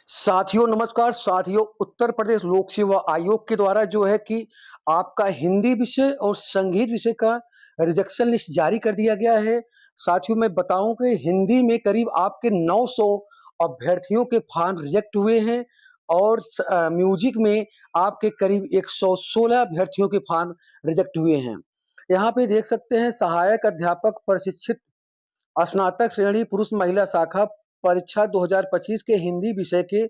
साथियों नमस्कार। साथियों, उत्तर प्रदेश लोक सेवा आयोग के द्वारा जो है कि आपका हिंदी विषय और संगीत विषय का रिजेक्शन लिस्ट जारी कर दिया गया है। साथियों, मैं बताऊं कि हिंदी में करीब आपके 900 अभ्यर्थियों के फॉर्म रिजेक्ट हुए हैं और म्यूजिक में आपके करीब 116 अभ्यर्थियों के फॉर्म रिजेक्ट हुए हैं। यहाँ पे देख सकते हैं, सहायक अध्यापक प्रशिक्षित स्नातक श्रेणी पुरुष महिला शाखा परीक्षा 2025 के हिंदी विषय के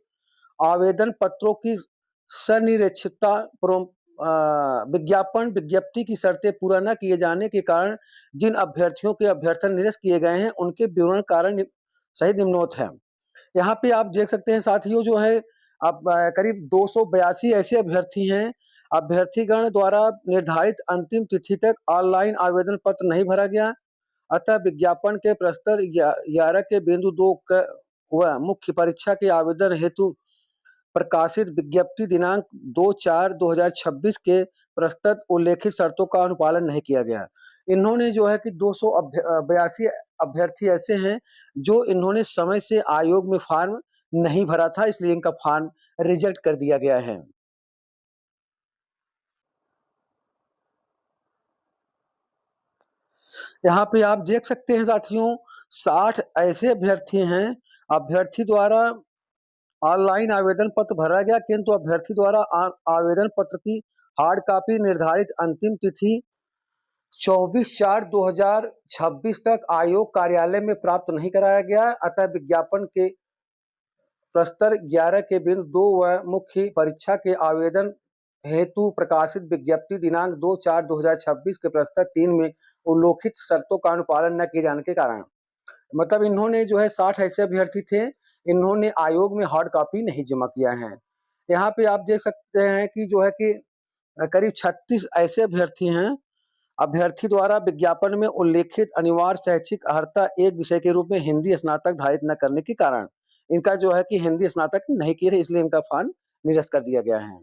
आवेदन पत्रों की सनिरक्षितता विज्ञापन विज्ञप्ति की शर्तें पूरा न किए जाने के कारण जिन अभ्यर्थियों के अभ्यर्थन निरस्त किए गए हैं उनके विवरण कारण सहित निम्नोक्त है। यहाँ पे आप देख सकते हैं साथियों, जो है अब करीब 282 ऐसे अभ्यर्थी हैं। अभ्यर्थीगण द्वारा निर्धारित अंतिम तिथि तक ऑनलाइन आवेदन पत्र नहीं भरा गया, अतः विज्ञापन के प्रस्तर 11 के बिंदु 2 व मुख्य परीक्षा के आवेदन हेतु प्रकाशित विज्ञप्ति दिनांक 2/4/2026 के प्रस्तुत उल्लेखित शर्तों का अनुपालन नहीं किया गया। इन्होंने जो है कि 282 अभ्यर्थी ऐसे हैं जो इन्होंने समय से आयोग में फॉर्म नहीं भरा था, इसलिए इनका फॉर्म रिजेक्ट कर दिया गया है। यहाँ पे आप देख सकते हैं साथियों, 60 ऐसे अभ्यर्थी हैं। अभ्यर्थी द्वारा ऑनलाइन आवेदन पत्र भरा गया, किंतु अभ्यर्थी द्वारा आवेदन पत्र की हार्ड कॉपी निर्धारित अंतिम तिथि 24/4/2026 तक आयोग कार्यालय में प्राप्त नहीं कराया गया। अतः विज्ञापन के प्रस्तर 11 के बिंदु 2 व मुख्य परीक्षा के आवेदन हेतु प्रकाशित विज्ञप्ति दिनांक 2/4/2026 के प्रस्तर 3 में उल्लेखित शर्तों का अनुपालन न किए जाने के कारण, मतलब इन्होंने जो है 60 ऐसे अभ्यर्थी थे, इन्होंने आयोग में हार्ड कॉपी नहीं जमा किया है। यहाँ पे आप देख सकते हैं कि जो है कि करीब 36 ऐसे अभ्यर्थी हैं। अभ्यर्थी द्वारा विज्ञापन में उल्लेखित अनिवार्य शैक्षिक अर्हता एक विषय के रूप में हिंदी स्नातक धारित न करने के कारण इनका जो है कि हिंदी स्नातक नहीं किए थे, इसलिए इनका फॉर्म निरस्त कर दिया गया है।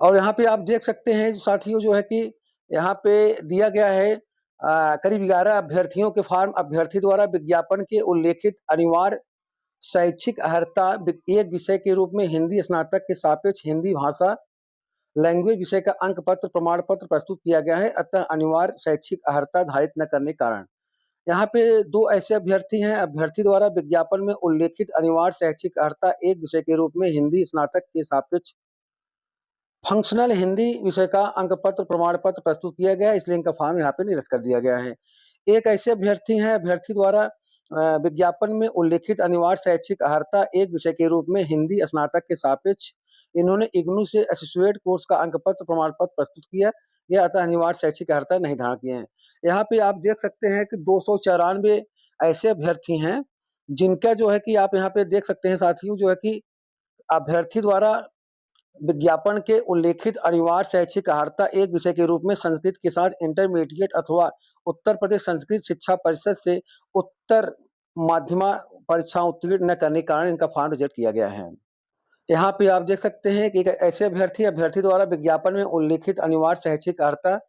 और यहाँ पे आप देख सकते हैं साथियों, जो है कि यहाँ पे दिया गया है करीब 11 अभ्यर्थियों के फॉर्म अभ्यर्थी द्वारा विज्ञापन के उल्लेखित अनिवार्य शैक्षिक अर्हता एक विषय के रूप में हिंदी स्नातक के सापेक्ष हिंदी भाषा लैंग्वेज विषय का अंक पत्र प्रमाण पत्र प्रस्तुत किया गया है, अतः अनिवार्य शैक्षिक अर्हता धारित न करने के कारण यहाँ पे 2 ऐसे अभ्यर्थी हैं। अभ्यर्थी द्वारा विज्ञापन में उल्लेखित अनिवार्य शैक्षिक अर्हता एक विषय के रूप में हिंदी स्नातक के सापेक्ष फंक्शनल हिंदी विषय का अंक पत्र प्रमाण पत्र प्रस्तुत किया गया है, इसलिए इनका फॉर्म यहाँ पे निरस्त कर दिया गया है। एक ऐसे अभ्यर्थी हैं, अभ्यर्थी द्वारा विज्ञापन में उल्लेखित अनिवार्य शैक्षिक अर्हता एक विषय के रूप में हिंदी स्नातक के सापेक्ष इन्होंने इग्नू से एसोसिएट कोर्स का अंक पत्र प्रमाण पत्र प्रस्तुत किया यह, अतः अनिवार्य शैक्षिक अर्हता नहीं धारण किए हैं। यहाँ पे आप देख सकते हैं कि 294 ऐसे अभ्यर्थी हैं जिनका जो है कि आप यहाँ पे देख सकते हैं साथियों, जो है कि अभ्यर्थी द्वारा विज्ञापन के उल्लेखित अनिवार्य शैक्षिक अर्हता एक विषय के रूप में संस्कृत के साथ इंटरमीडिएट अथवा उत्तर प्रदेश संस्कृत शिक्षा परिषद से उत्तर माध्यमा परीक्षा उत्तीर्ण न करने के कारण इनका फॉर्म रिजेक्ट किया गया है। यहाँ पे आप देख सकते हैं कि एक ऐसे अभ्यर्थी द्वारा विज्ञापन में उल्लेखित अनिवार्य शैक्षिक अर्हता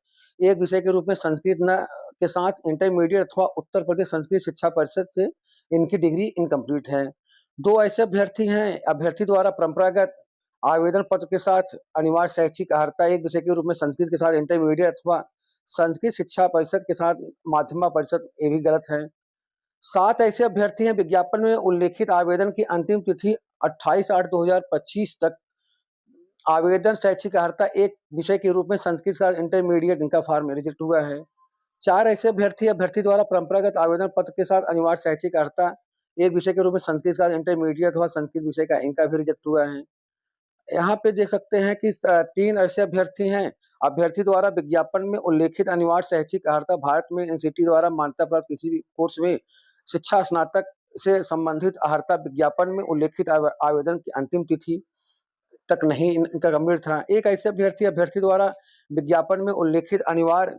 एक विषय के रूप में संस्कृत न के साथ इंटरमीडिएट अथवा उत्तर प्रदेश संस्कृत शिक्षा परिषद से इनकी डिग्री इनकम्प्लीट है। 2 ऐसे अभ्यर्थी हैं। अभ्यर्थी द्वारा परंपरागत आवेदन पत्र के साथ अनिवार्य शैक्षिक अर्हता एक विषय के रूप में संस्कृत के साथ इंटरमीडिएट अथवा संस्कृत शिक्षा परिषद के साथ माध्यमिक परिषद, ये भी गलत है। 7 ऐसे अभ्यर्थी हैं। विज्ञापन में उल्लेखित आवेदन की अंतिम तिथि 28/8/2025 तक आवेदन शैक्षिक अर्हता एक विषय के रूप में संस्कृत के साथ इंटरमीडिएट, इनका फॉर्म रिजेक्ट हुआ है। 4 ऐसे अभ्यर्थी द्वारा परंपरागत आवेदन पत्र के साथ अनिवार्य शैक्षिक अर्हता एक विषय के रूप में संस्कृत के साथ इंटरमीडिएट अथवा संस्कृत विषय का, इनका भी रिजेक्ट हुआ है। यहाँ पे देख सकते हैं कि 3 ऐसे अभ्यर्थी हैं। अभ्यर्थी द्वारा विज्ञापन में उल्लेखित अनिवार्य शैक्षिक अर्हता भारत में एनसीटी द्वारा मान्यता प्राप्त किसी भी कोर्स में शिक्षा स्नातक से संबंधित अर्हता विज्ञापन में उल्लेखित आवेदन की अंतिम तिथि तक नहीं इनका गंभीर था। एक ऐसे अभ्यर्थी द्वारा विज्ञापन में उल्लेखित अनिवार्य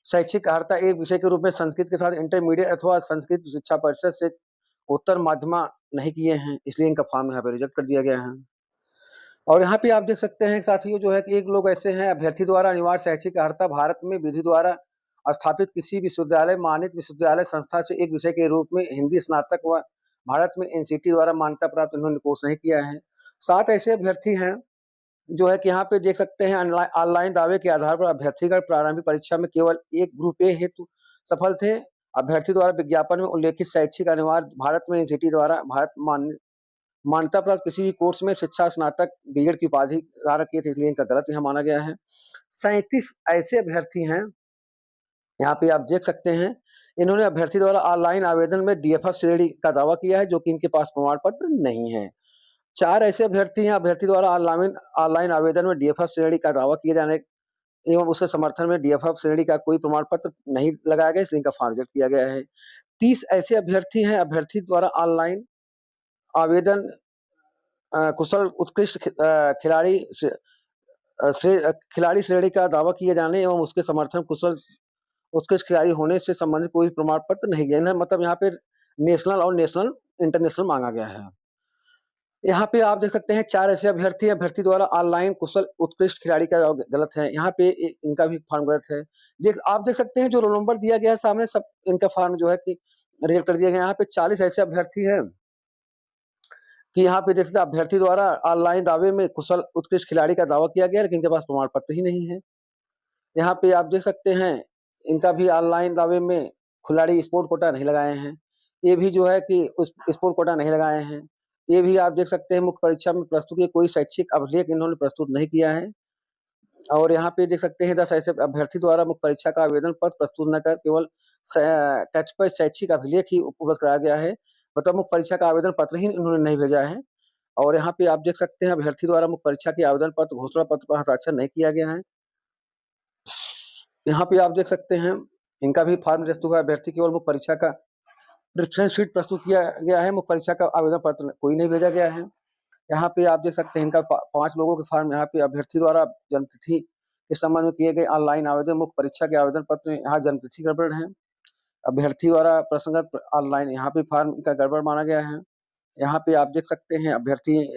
शैक्षिक अर्हता एक विषय के रूप में संस्कृत के साथ इंटरमीडिएट अथवा संस्कृत शिक्षा परिषद से उत्तर माध्यमा नहीं किए हैं, इसलिए इनका फॉर्म यहाँ पे रिजेक्ट कर दिया गया है। और यहाँ पे आप देख सकते हैं साथियों, जो है कि एक लोग ऐसे हैं। अभ्यर्थी द्वारा अनिवार्य शैक्षिक अर्हता भारत में विधि द्वारा स्थापित किसी विश्वविद्यालय मान्यत विश्वविद्यालय संस्था से एक विषय के रूप में हिंदी स्नातक व भारत में एनसीटी द्वारा मान्यता प्राप्त इन्होंने कोर्स नहीं किया है। 7 ऐसे अभ्यर्थी हैं जो है कि यहाँ पे देख सकते हैं ऑनलाइन दावे के आधार पर अभ्यर्थीगण प्रारंभिक परीक्षा में केवल एक ग्रुप ए हेतु सफल थे। अभ्यर्थी द्वारा विज्ञापन में उल्लेखित शैक्षिक अनिवार्य भारत में एनसीटी द्वारा मान्यता प्राप्त किसी भी कोर्स में शिक्षा स्नातक बीएड की उपाधि धारक किए थे, इसलिए इनका गलत यहाँ माना गया है। 37 ऐसे अभ्यर्थी हैं, यहाँ पे आप देख सकते हैं, इन्होंने अभ्यर्थी द्वारा ऑनलाइन आवेदन में डीएफएफ श्रेणी का दावा किया है, जो कि इनके पास प्रमाण पत्र नहीं है। 4 ऐसे अभ्यर्थी हैं, अभ्यर्थी द्वारा ऑनलाइन आवेदन में डीएफएफ श्रेणी का दावा किए जाने एवं उसके समर्थन में डीएफएफ श्रेणी का कोई प्रमाण पत्र नहीं लगाया गया, इसलिए इनका फॉर्म रिजेक्ट किया गया है। 30 ऐसे अभ्यर्थी हैं, अभ्यर्थी द्वारा ऑनलाइन आवेदन कुशल उत्कृष्ट खिलाड़ी श्रेणी का दावा किए जाने एवं उसके समर्थन कुशल उत्कृष्ट खिलाड़ी होने से संबंधित कोई प्रमाण पत्र नहीं गया, मतलब यहाँ पे नेशनल और इंटरनेशनल मांगा गया है। यहाँ पे आप देख सकते हैं 4 ऐसे अभ्यर्थी द्वारा ऑनलाइन कुशल उत्कृष्ट खिलाड़ी का गलत है, यहाँ पे इनका भी फॉर्म गलत है। आप देख सकते हैं जो रोल नंबर दिया गया है सामने, सब इनका फॉर्म जो है कि रिजेक्ट कर दिया गया। यहाँ पे 40 ऐसे अभ्यर्थी हैं कि यहाँ पे देख सकते हैं अभ्यर्थी द्वारा ऑनलाइन दावे में कुशल उत्कृष्ट खिलाड़ी का दावा किया गया, लेकिन इनके पास प्रमाण पत्र ही नहीं है। यहाँ पे आप देख सकते हैं इनका भी ऑनलाइन दावे में खिलाड़ी स्पोर्ट कोटा नहीं लगाए हैं, ये भी जो है कि उस स्पोर्ट कोटा नहीं लगाए हैं। ये भी आप देख सकते हैं मुख्य परीक्षा में प्रस्तुत किए कोई शैक्षिक अभिलेख इन्होंने प्रस्तुत नहीं किया है। और यहाँ पे देख सकते हैं 10 ऐसे अभ्यर्थी द्वारा मुख्य परीक्षा का आवेदन पत्र प्रस्तुत न कर केवल टेस्ट पर शैक्षिक अभिलेख ही उपलब्ध कराया गया है, मतलब मुख्य परीक्षा का आवेदन पत्र ही इन्होंने नहीं भेजा है। और यहाँ पे आप देख सकते हैं अभ्यर्थी द्वारा मुख्य परीक्षा के आवेदन पत्र घोषणा पत्र पर हस्ताक्षर नहीं किया गया है। यहाँ पे आप देख सकते हैं इनका भी फॉर्म निरस्त हुआ, अभ्यर्थी केवल मुख्य परीक्षा का रेफरेंस शीट प्रस्तुत किया गया है, मुख्य परीक्षा का आवेदन पत्र कोई नहीं भेजा गया है। यहाँ पे आप देख सकते हैं इनका 5 लोगों के फॉर्म, यहाँ पे अभ्यर्थी द्वारा जन्मतिथि के संबंध में किए गए ऑनलाइन आवेदन मुख्य परीक्षा के आवेदन पत्र में यहाँ जन्मतिथि गड़बड़ है। अभ्यर्थी द्वारा प्रसंगत ऑनलाइन यहाँ पे फॉर्म का गड़बड़ माना गया है। यहाँ पे आप देख सकते हैं अभ्यर्थी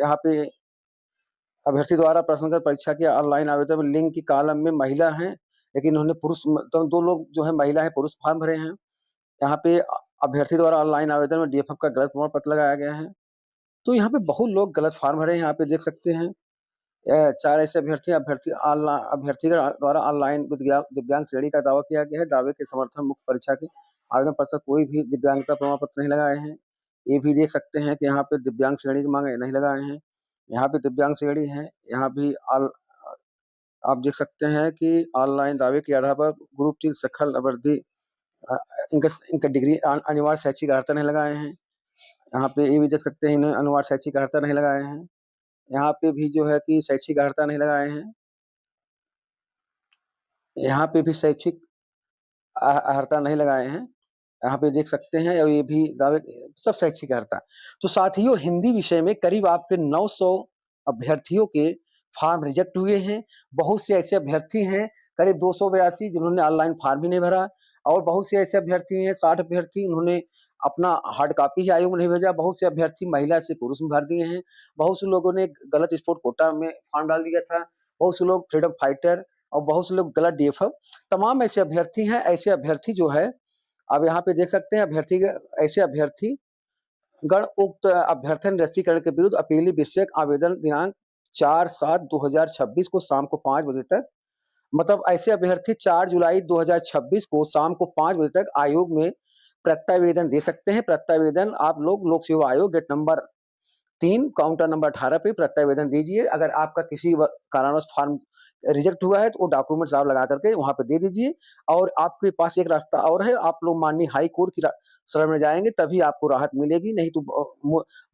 द्वारा प्रसंगत परीक्षा के ऑनलाइन आवेदन में लिंग की कॉलम में महिला है, लेकिन उन्होंने पुरुष, तो 2 लोग जो है महिला है पुरुष फॉर्म भरे हैं। यहाँ पे अभ्यर्थी द्वारा ऑनलाइन आवेदन में डीएफएफ का गलत प्रमाण पत्र लगाया गया है। तो यहाँ पे बहुत लोग गलत फॉर्म भरे हैं, यहाँ पे देख सकते हैं 4 ऐसे अभ्यर्थी द्वारा ऑनलाइन दिव्यांग श्रेणी का दावा किया गया है, दावे के समर्थन मुख्य परीक्षा के आवेदन पत्र कोई भी दिव्यांगता प्रमाण पत्र नहीं लगाए हैं। ये भी देख सकते हैं कि यहाँ पे दिव्यांग श्रेणी की मांग नहीं लगाए हैं, यहाँ पे दिव्यांग श्रेणी है। यहाँ भी आप देख सकते हैं कि ऑनलाइन दावे के आधार पर ग्रुप 3 सखल अवधि इनका डिग्री अनिवार्य शैक्षिक अर्हता नहीं लगाए हैं। यहाँ पे ये भी देख सकते हैं इन्हें अनिवार्य शैक्षिक अर्हता नहीं लगाए हैं। यहाँ पे भी जो है कि शैक्षिक अर्हता नहीं लगाए हैं, यहाँ पे भी शैक्षिक अर्हता नहीं लगाए हैं। यहाँ पे देख सकते हैं और ये भी दावे सब शैक्षिक अर्हता। तो साथियों हिंदी विषय में करीब आपके 900 अभ्यर्थियों के फॉर्म रिजेक्ट हुए हैं। बहुत से ऐसे अभ्यर्थी हैं करीब 282 जिन्होंने ऑनलाइन फॉर्म भी नहीं भरा, और बहुत से ऐसे अभ्यर्थी हैं 60 अभ्यर्थी उन्होंने अपना हार्ड कॉपी ही आयोग में नहीं भेजा। बहुत से अभ्यर्थी महिला से पुरुष में भर दिए हैं। बहुत से लोगों ने गलत स्पोर्ट कोटा में फॉर्म डाल दिया था। बहुत से लोग फ्रीडम फाइटर और बहुत से लोग गलत डीएफएफ, तमाम ऐसे अभ्यर्थी हैं। ऐसे अभ्यर्थी जो है अब यहाँ पे देख सकते हैं ऐसे अभ्यर्थी गण उक्त अभ्यर्थन निरस्तीकरण के विरुद्ध अपीली विषयक आवेदन दिनांक 4/7/2026 को शाम को 5 बजे तक, मतलब ऐसे अभ्यर्थी 4 जुलाई 2026 को शाम को 5 बजे तक आयोग में प्रत्यावेदन दे सकते हैं। प्रत्यावेदन आप लोग लोक सेवा आयोग गेट नंबर 3 काउंटर नंबर 18 पे प्रत्यावेदन दीजिए। अगर आपका किसी कारणवश फॉर्म रिजेक्ट हुआ है तो वो डॉक्यूमेंट्स आप लगा करके वहां पे दे दीजिए। और आपके पास एक रास्ता और है, आप लोग माननीय हाई कोर्ट की शरण में जाएंगे तभी आपको राहत मिलेगी, नहीं तो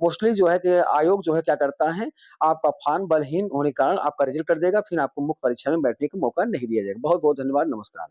मोस्टली जो है कि आयोग जो है क्या करता है, आपका फॉर्म बलहीन होने के कारण आपका रिजेक्ट कर देगा, फिर आपको मुख्य परीक्षा में बैठने का मौका नहीं दिया जाएगा। बहुत बहुत धन्यवाद, नमस्कार।